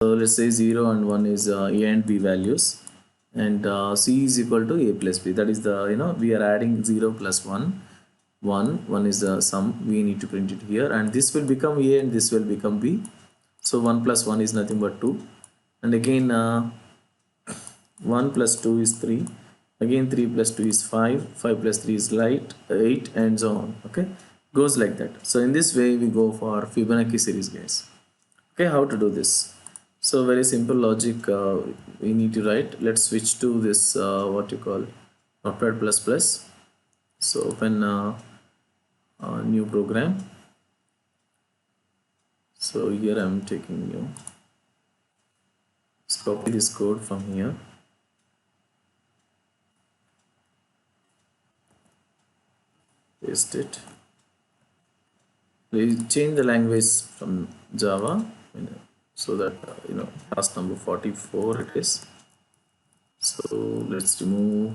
So let's say 0 and 1 is a and b values, and c is equal to a plus b. That is the, we are adding 0 plus 1. 1 is the sum. We need to print it here, and this will become a and this will become b. So 1 plus 1 is nothing but 2, and again 1 plus 2 is 3, again 3 plus 2 is 5, 5 plus 3 is 8, and so on. Okay, goes like that. So in this way we go for Fibonacci series, guys. Okay, how to do this? So very simple logic we need to write. Let's switch to this what you call Notepad++. So open new program. So here I'm taking new. Let's copy this code from here. Paste it. We change the language from Java, so that task number 44 it is. So let's remove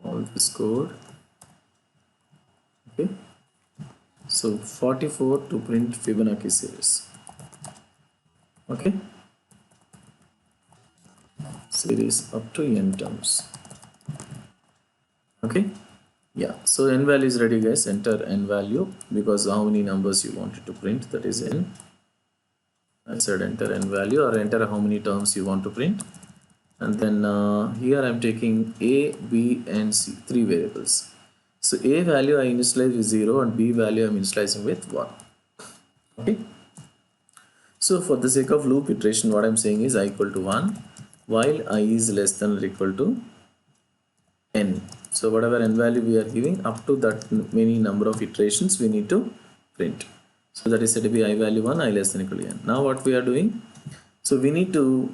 all this code. Okay, so 44 to print Fibonacci series. Okay, series up to n terms. Okay, yeah, so n value is ready, guys. Enter n value, because how many numbers you wanted to print, that is n. I said enter n value, or enter how many terms you want to print. And then here I'm taking a, b and c, 3 variables. So a value I initialize with 0 and b value I'm initializing with 1. Okay, so for the sake of loop iteration, what I'm saying is I equal to 1 while I is less than or equal to n. So whatever n value we are giving, up to that many number of iterations we need to print. So that is said to be I value 1, I less than or equal to n. Now what we are doing, so we need to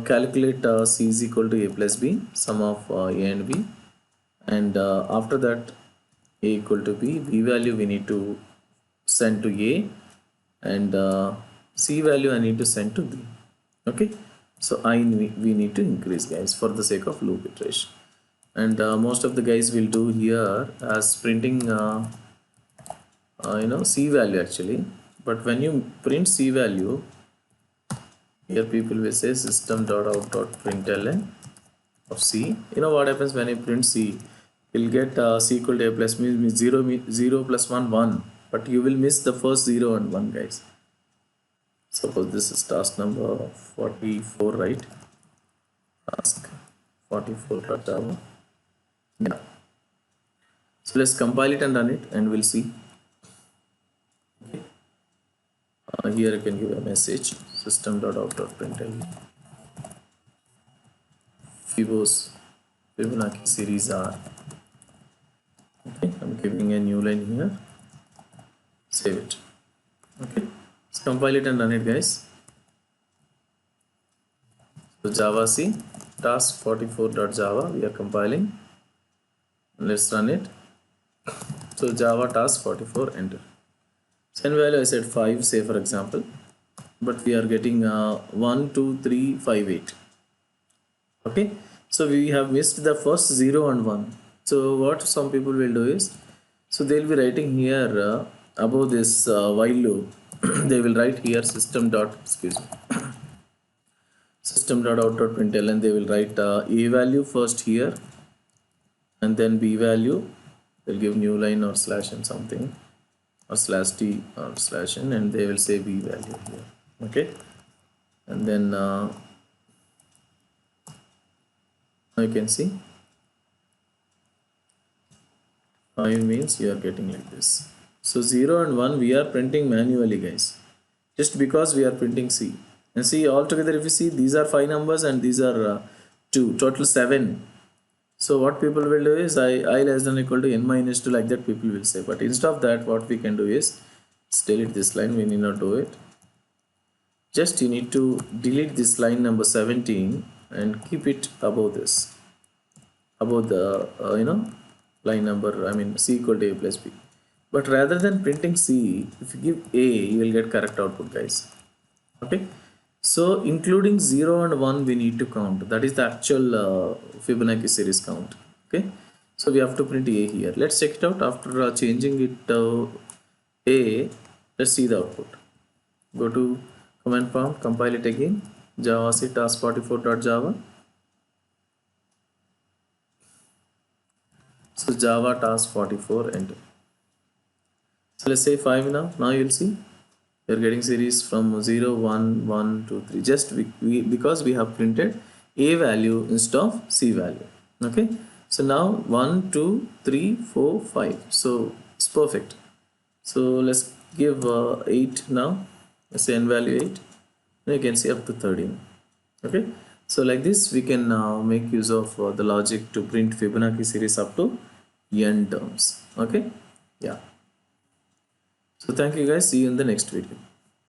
calculate c is equal to a plus b, sum of a and b, and after that a equal to b, b value we need to send to a, and c value I need to send to b. Okay, so we need to increase, guys, for the sake of loop iteration. And most of the guys will do here as printing c value actually. But when you print c value, here people will say system.out.println of c. You know what happens when you print c? You'll get c equal to a plus means 0 plus 1 1, but you will miss the first 0 and 1, guys. Suppose this is task number 44, right? Task 44.java. Yeah. So let's compile it and run it, and we'll see. Okay. Here you can give a message system.out.println Fibonacci series are. Okay, I'm giving a new line here. Save it. Okay, let's compile it and run it, guys. So Java C task 44.java we are compiling. Let's run it. So Java task 44, enter. Send value I said 5, say for example, but we are getting 1 2 3 5 8. Okay, so we have missed the first 0 and 1. So what some people will do is, so they'll be writing here above this while loop they will write here system.out.println, and they will write a value first here, and then b value. They'll give new line or slash and something, or slash t or slash n, and they will say b value here. Okay, and then now you can see 5 means you are getting like this. So 0 and 1 we are printing manually, guys, just because we are printing c. And see, altogether if you see, these are 5 numbers and these are 2, total 7. So what people will do is I less than or equal to n minus 2, like that people will say. But instead of that, what we can do is delete this line. We need not do it. Just you need to delete this line number 17 and keep it above this, above the line number, I mean c equal to a plus b. But rather than printing c, if you give a, you will get correct output, guys. Okay, so including 0 and 1 we need to count. That is the actual Fibonacci series count. Okay, so we have to print a here. Let's check it out. After changing it a, let's see the output. Go to Command prompt, compile it again. Java C task44.java. So Java task44 enter. So let's say 5 now. Now you'll see you're getting series from 0, 1, 1, 2, 3. Just because we have printed A value instead of C value. Okay. So now 1, 2, 3, 4, 5. So it's perfect. So let's give 8 now. Let's say n value 8. Now you can see up to 13. Okay. So like this we can make use of the logic to print Fibonacci series up to n terms. Okay. Yeah. So thank you guys. See you in the next video.